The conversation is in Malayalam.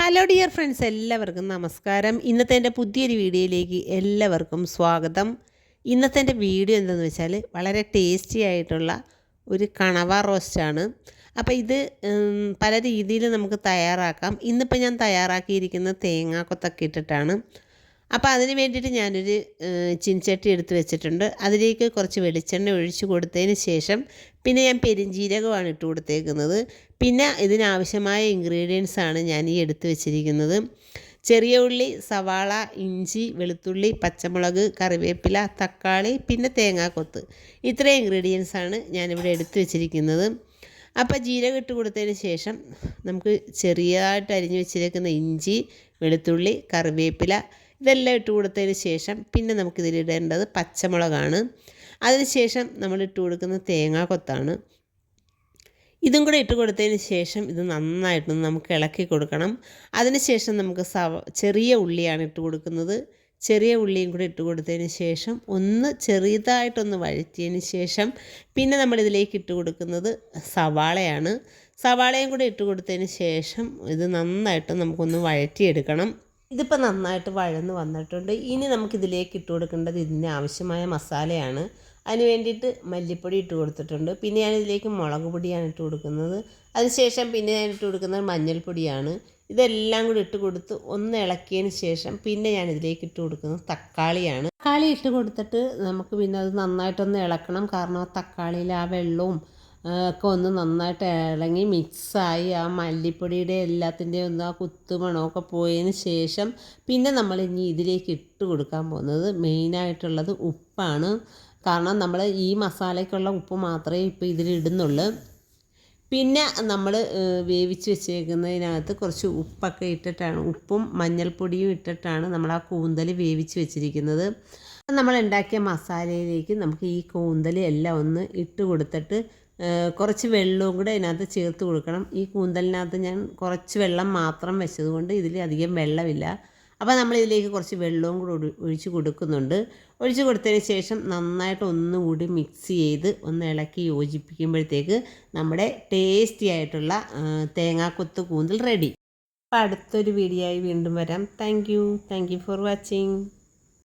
ഹലോ ഡിയർ ഫ്രണ്ട്സ്, എല്ലാവർക്കും നമസ്കാരം. ഇന്നത്തെ എൻ്റെ പുതിയൊരു വീഡിയോയിലേക്ക് എല്ലാവർക്കും സ്വാഗതം. ഇന്നത്തെ എൻ്റെ വീഡിയോ എന്താണെന്ന് വെച്ചാൽ വളരെ ടേസ്റ്റി ആയിട്ടുള്ള ഒരു കണവ റോസ്റ്റാണ്. അപ്പോൾ ഇത് പല രീതിയിൽ നമുക്ക് തയ്യാറാക്കാം. ഇന്നിപ്പോൾ ഞാൻ തയ്യാറാക്കിയിരിക്കുന്നത് തേങ്ങാക്കൊത്തൊക്കെ ഇട്ടിട്ടാണ്. അപ്പോൾ അതിന് വേണ്ടിയിട്ട് ഞാനൊരു ചീനച്ചട്ടി എടുത്ത് വെച്ചിട്ടുണ്ട്. അതിലേക്ക് കുറച്ച് വെളിച്ചെണ്ണ ഒഴിച്ച് കൊടുത്തതിന് ശേഷം പിന്നെ ഞാൻ പെരുംജീരകമാണ് ഇട്ട് കൊടുത്തേക്കുന്നത്. പിന്നെ ഇതിനാവശ്യമായ ഇൻഗ്രീഡിയൻസാണ് ഞാൻ ഈ എടുത്ത് വെച്ചിരിക്കുന്നത്. ചെറിയ ഉള്ളി, സവാള, ഇഞ്ചി, വെളുത്തുള്ളി, പച്ചമുളക്, കറിവേപ്പില, തക്കാളി, പിന്നെ തേങ്ങാക്കൊത്ത്. ഇത്രയും ഇൻഗ്രീഡിയൻസാണ് ഞാനിവിടെ എടുത്ത് വെച്ചിരിക്കുന്നത്. അപ്പോൾ ജീരകം ഇട്ട് കൊടുത്തതിന് ശേഷം നമുക്ക് ചെറിയതായിട്ട് അരിഞ്ഞ് വെച്ചിരിക്കുന്ന ഇഞ്ചി, വെളുത്തുള്ളി, കറിവേപ്പില ഇതെല്ലാം ഇട്ട് കൊടുത്തതിന് ശേഷം പിന്നെ നമുക്കിതിലിടേണ്ടത് പച്ചമുളകാണ്. അതിനുശേഷം നമ്മൾ ഇട്ട് കൊടുക്കുന്നത് തേങ്ങാക്കൊത്താണ്. ഇതും കൂടെ ഇട്ട് കൊടുത്തതിന് ശേഷം ഇത് നന്നായിട്ടൊന്ന് നമുക്ക് ഇളക്കി കൊടുക്കണം. അതിനുശേഷം നമുക്ക് ചെറിയ ഉള്ളിയാണ് ഇട്ട് കൊടുക്കുന്നത്. ചെറിയ ഉള്ളിയും കൂടി ഇട്ട് കൊടുത്തതിന് ശേഷം ഒന്ന് ചെറുതായിട്ടൊന്ന് വഴറ്റിയതിന് ശേഷം പിന്നെ നമ്മളിതിലേക്ക് ഇട്ട് കൊടുക്കുന്നത് സവാളയാണ്. സവാളയും കൂടി ഇട്ട് കൊടുത്തതിന് ശേഷം ഇത് നന്നായിട്ട് നമുക്കൊന്ന് വഴറ്റിയെടുക്കണം. ഇതിപ്പോൾ നന്നായിട്ട് വഴന്ന് വന്നിട്ടുണ്ട്. ഇനി നമുക്കിതിലേക്ക് ഇട്ട് കൊടുക്കേണ്ടത് ഇതിന് ആവശ്യമായ മസാലയാണ്. അതിന് വേണ്ടിയിട്ട് മല്ലിപ്പൊടി ഇട്ട് കൊടുത്തിട്ടുണ്ട്. പിന്നെ ഞാനിതിലേക്ക് മുളക് പൊടിയാണ് ഇട്ട് കൊടുക്കുന്നത്. അതിനുശേഷം പിന്നെ ഞാൻ ഇട്ട് കൊടുക്കുന്നത് മഞ്ഞൾപ്പൊടിയാണ്. ഇതെല്ലാം കൂടി ഇട്ട് കൊടുത്ത് ഒന്ന് ഇളക്കിയതിന് ശേഷം പിന്നെ ഞാനിതിലേക്ക് ഇട്ട് കൊടുക്കുന്നത് തക്കാളിയാണ്. തക്കാളി ഇട്ട് കൊടുത്തിട്ട് നമുക്ക് പിന്നെ അത് നന്നായിട്ടൊന്ന് ഇളക്കണം. കാരണം ആ തക്കാളിയിൽ ആ വെള്ളവും ഒക്കെ ഒന്ന് നന്നായിട്ട് ഇളങ്ങി മിക്സായി ആ മല്ലിപ്പൊടിയുടെ എല്ലാത്തിൻ്റെയും ഒന്ന് ആ കുത്തുമണമൊക്കെ പോയതിന് ശേഷം പിന്നെ നമ്മൾ ഇനി ഇതിലേക്ക് ഇട്ട് കൊടുക്കാൻ പോകുന്നത് മെയിനായിട്ടുള്ളത് ഉപ്പാണ്. കാരണം നമ്മൾ ഈ മസാലയ്ക്കുള്ള ഉപ്പ് മാത്രമേ ഇപ്പോൾ ഇതിലിടുന്നുള്ളൂ. പിന്നെ നമ്മൾ വേവിച്ച് വെച്ചേക്കുന്നതിനകത്ത് കുറച്ച് ഉപ്പൊക്കെ ഇട്ടിട്ടാണ്, ഉപ്പും മഞ്ഞൾപ്പൊടിയും ഇട്ടിട്ടാണ് നമ്മൾ ആ കൂന്തൽ വേവിച്ച് വെച്ചിരിക്കുന്നത്. നമ്മൾ ഉണ്ടാക്കിയ മസാലയിലേക്ക് നമുക്ക് ഈ കൂന്തൽ എല്ലാം ഒന്ന് ഇട്ട് കൊടുത്തിട്ട് കുറച്ച് വെള്ളവും കൂടെ അതിനകത്ത് ചേർത്ത് കൊടുക്കണം. ഈ കൂന്തലിനകത്ത് ഞാൻ കുറച്ച് വെള്ളം മാത്രം വെച്ചതുകൊണ്ട് ഇതിൽ അധികം വെള്ളമില്ല. അപ്പോൾ നമ്മളിതിലേക്ക് കുറച്ച് വെള്ളവും കൂടി ഒഴിച്ച് കൊടുക്കുന്നുണ്ട്. ഒഴിച്ച് കൊടുത്തതിന് ശേഷം നന്നായിട്ട് ഒന്നുകൂടി മിക്സ് ചെയ്ത് ഒന്ന് ഇളക്കി യോജിപ്പിക്കുമ്പോഴത്തേക്ക് നമ്മുടെ ടേസ്റ്റി ആയിട്ടുള്ള തേങ്ങാക്കൊത്ത് കൂന്തൽ റെഡി. അപ്പോൾ അടുത്തൊരു വീഡിയോ ആയി വീണ്ടും വരാം. Thank you for watching.